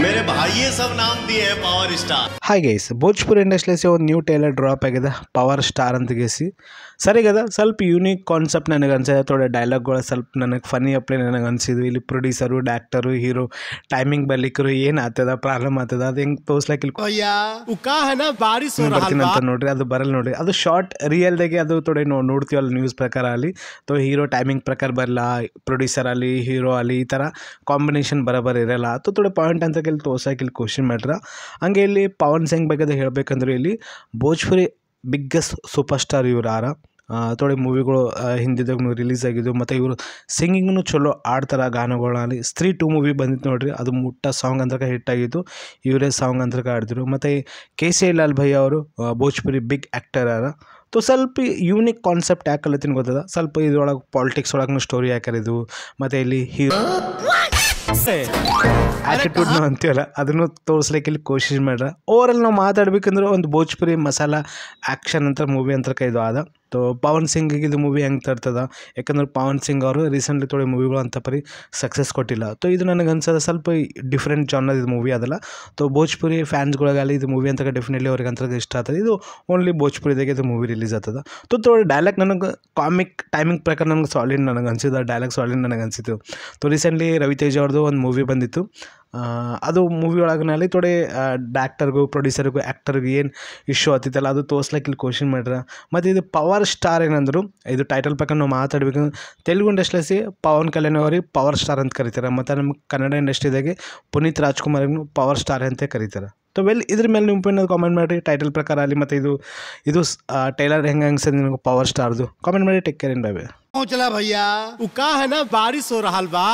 मेरे भाई ये सब नाम दिए हैं power star. Hi guys, Bhojpuri industries ಒಂದು ನ್ಯೂ ಟೈಲರ್ ಡ್ರಾಪ್ ಆಗಿದೆ, ಪವರ್ ಸ್ಟಾರ್ ಅಂತ ಗೇಸಿ. ಸರಿ ಗದ, ಸ್ವಲ್ಪ ಯೂನಿಕ್ ಕಾನ್ಸೆಪ್ಟ್ ನನಗೆ ಅನ್ಸಿದೆ. ಥೋಡೆ ಡೈಲಾಗ್ಗಳು ಸ್ವಲ್ಪ ನನಗೆ ಫನಿ ಅಪ್ಲೈ ನನಗೆ ಅನಿಸಿದ್ವು. ಇಲ್ಲಿ ಪ್ರೊಡ್ಯೂಸರು, ಡಾಕ್ಟರು, ಹೀರೋ ಟೈಮಿಂಗ್ ಬರ್ಲಿಕ್ಕರು ಏನು ಆಗ್ತದ, ಪ್ರಾಬ್ಲಮ್ ಆಗ್ತದ, ಅದು ಹೆಂಗೆ ತೋರ್ಸ್ಲಕ್ಕೆ ಬರ್ತೀನಿ ಅಂತ ನೋಡ್ರಿ. ಅದು ಬರಲ್ಲ ನೋಡ್ರಿ, ಅದು ಶಾರ್ಟ್ ರಿಯಲ್ದಾಗೆ ಅದು ಥೋಡೆ ನೋಡ್ತೀವಲ್ಲ ನ್ಯೂಸ್ ಪ್ರಕಾರ ಅಲ್ಲಿ. ತೋ ಹೀರೋ ಟೈಮಿಂಗ್ ಪ್ರಕಾರ ಬರಲ್ಲ, ಪ್ರೊಡ್ಯೂಸರ್ ಅಲ್ಲಿ ಹೀರೋ ಅಲ್ಲಿ ಈ ಥರ ಕಾಂಬಿನೇಷನ್ ಬರೋಬ್ಬರ ಇರಲ್ಲ. ಅದು ಥೋಡೆ ಪಾಯಿಂಟ್ ಅಂತ ಇಲ್ಲಿ ತೋರ್ಸಕ್ಕೆ ಇಲ್ಲಿ ಕ್ವಶನ್ ಮಾಡ್ರ. ಹಂಗೆ ಇಲ್ಲಿ ಪವನ್ ಸಿಂಗ್ ಬಗ್ಗೆ ಹೇಳಬೇಕಂದ್ರೆ ಇಲ್ಲಿ ಭೋಜ್ಪುರಿ ಬಿಗ್ಗೆಸ್ಟ್ ಸೂಪರ್ ಸ್ಟಾರ್ ಇವ್ರು ಆರ. ಥೋಡೆ ಮೂವಿಗಳು ಹಿಂದಿದಾಗ ರಿಲೀಸ್ ಆಗಿದ್ದು, ಮತ್ತು ಇವರು ಸಿಂಗಿಂಗ್ನು ಚಲೋ ಆಡ್ತಾರೆ ಗಾನಗಳಲ್ಲಿ. ಸ್ತ್ರೀ 2 ಮೂವಿ ಬಂದಿತ್ತು ನೋಡ್ರಿ, ಅದು ಮುಟ್ಟ ಸಾಂಗ್ ಅಂತ ಹಿಟ್ ಆಗಿತ್ತು, ಇವರೇ ಸಾಂಗ್ ಅಂತ ಆಡಿದ್ರು. ಮತ್ತು KCI ಲಾಲ್ ಭಯ್ಯ ಅವರು ಭೋಜ್ಪುರಿ ಬಿಗ್ ಆ್ಯಕ್ಟರ್ ಆರ. ತೋ ಸ್ವಲ್ಪ ಯೂನಿಕ್ ಕಾನ್ಸೆಪ್ಟ್ ಯಾಕೆ ಕಲಿತೀನಿ ಗೊತ್ತದ, ಸ್ವಲ್ಪ ಇದ್ರೊಳಗೆ ಪಾಲಿಟಿಕ್ಸ್ ಒಳಗೂ ಸ್ಟೋರಿ ಯಾಕರಿದು, ಮತ್ತು ಇಲ್ಲಿ ಹೀರೋ ಆ್ಯಟಿಟ್ಯೂಡ್ನು ಅಂತೀವಲ್ಲ ಅದನ್ನು ತೋರಿಸ್ಲಿಕ್ಕೆ ಇಲ್ಲಿ ಕೋಶಿಶ್ ಮಾಡ್ರ. ಓವರಾಲ್ ನಾವು ಮಾತಾಡ್ಬೇಕಂದ್ರೆ ಒಂದು ಭೋಜ್ಪುರಿ ಮಸಾಲ ಆ್ಯಕ್ಷನ್ ಅಂತ ಮೂವಿ ಅಂತ ಇದು ಆದ. ತೋ ಪವನ್ ಸಿಂಗಿಗೆ ಇದು ಮೂವಿ ಹೆಂಗೆ ತರ್ತದ, ಯಾಕಂದ್ರೆ ಪವನ್ ಸಿಂಗ್ ಅವರು ರೀಸೆಂಟ್ಲಿ ಥೋಡೆ ಮೂವಿಗಳು ಅಂತ ಪರಿ ಸಕ್ಸಸ್ ಕೊಟ್ಟಿಲ್ಲ. ತೋ ಇದು ನನಗೆ ಅನ್ಸೋದು ಸ್ವಲ್ಪ ಡಿಫ್ರೆಂಟ್ ಜಾನರ್ ಇದು ಮೂವಿ ಅದಲ್ಲ. ತೋ ಭೋಜ್ಪುರಿ ಫ್ಯಾನ್ಸ್ಗಳಿಗಾಗಲಿ ಇದು ಮೂವಿ ಅಂತ ಡೆಫಿನೆಟ್ಲಿ ಅವ್ರಿಗೆ ಅಂತ ಇಷ್ಟ ಆಗ್ತದೆ. ಇದು ಓನ್ಲಿ ಭೋಜ್ಪುರಿದಾಗೆ ಇದು ಮೂವಿ ರಿಲೀಸ್ ಆಗ್ತದೆ. ಥೋಡೆ ಡೈಲಾಗ್ ನನಗೆ ಕಾಮಿಕ್ ಟೈಮಿಂಗ್ ಪ್ರಕಾರ ನನಗೆ ಸಾಲಿಡ್ ನನಗೆ ಅನಿಸಿದ್ದು, ಡೈಲಾಗ್ ಸಾಲಿಡ್ ನನಗೆ ಅನಿಸಿತು. ತೋ ರೀಸೆಂಟ್ಲಿ ರವಿತೇಜ ಅವ್ರದ್ದು ಒಂದು ಮೂವಿ ಬಂದಿತ್ತು, ಅದು ಮೂವಿ ಒಳಗಿನಲ್ಲಿ ಥೋಡೆ ಡಾಕ್ಟರ್ಗೂ, ಪ್ರೊಡ್ಯೂಸರ್ಗೂ, ಆ್ಯಕ್ಟರ್ಗೂ ಏನು ಇಶ್ಯೂ ಆಗ್ತಿತ್ತಲ್ಲ ಅದು ತೋರ್ಸ್ಲಿಕ್ಕೆ ಇಲ್ಲಿ ಕ್ವಶನ್ ಮಾಡ್ರ. ಮತ್ತು ಇದು ಪವರ್ ಸ್ಟಾರ್ ಏನಂದ್ರು, ಇದು ಟೈಟಲ್ ಪ್ರಕಾರ ನಾವು ಮಾತಾಡ್ಬೇಕಂದ್ರೆ ತೆಲುಗು ಇಂಡಸ್ಟ್ರೀಸಿ ಪವನ್ ಕಲ್ಯಾಣ್ ಅವ್ರಿಗೆ ಪವರ್ ಸ್ಟಾರ್ ಅಂತ ಕರೀತಾರೆ, ಮತ್ತು ನಮ್ಮ ಕನ್ನಡ ಇಂಡಸ್ಟ್ರಿದಾಗೆ ಪುನೀತ್ ರಾಜ್ಕುಮಾರ್ಗೂ ಪವರ್ ಸ್ಟಾರ್ ಅಂತ ಕರೀತಾರೆ. ಸೊ ಇದ್ರ ಮೇಲೆ ನಿಮ್ಮ ಏನಾದ್ರು ಕಾಮೆಂಟ್ ಮಾಡಿರಿ ಟೈಟಲ್ ಪ್ರಕಾರ ಅಲ್ಲಿ, ಮತ್ತು ಇದು ಟೈಲರ್ ಹೆಂಗೆ ಅನ್ಸದ್ ನಿಮಗೆ ಪವರ್ ಸ್ಟಾರ್ದು ಕಾಮೆಂಟ್ ಮಾಡಿ. Take care, bye bye. चला भैया, का है ना बारिश हो रहा बा।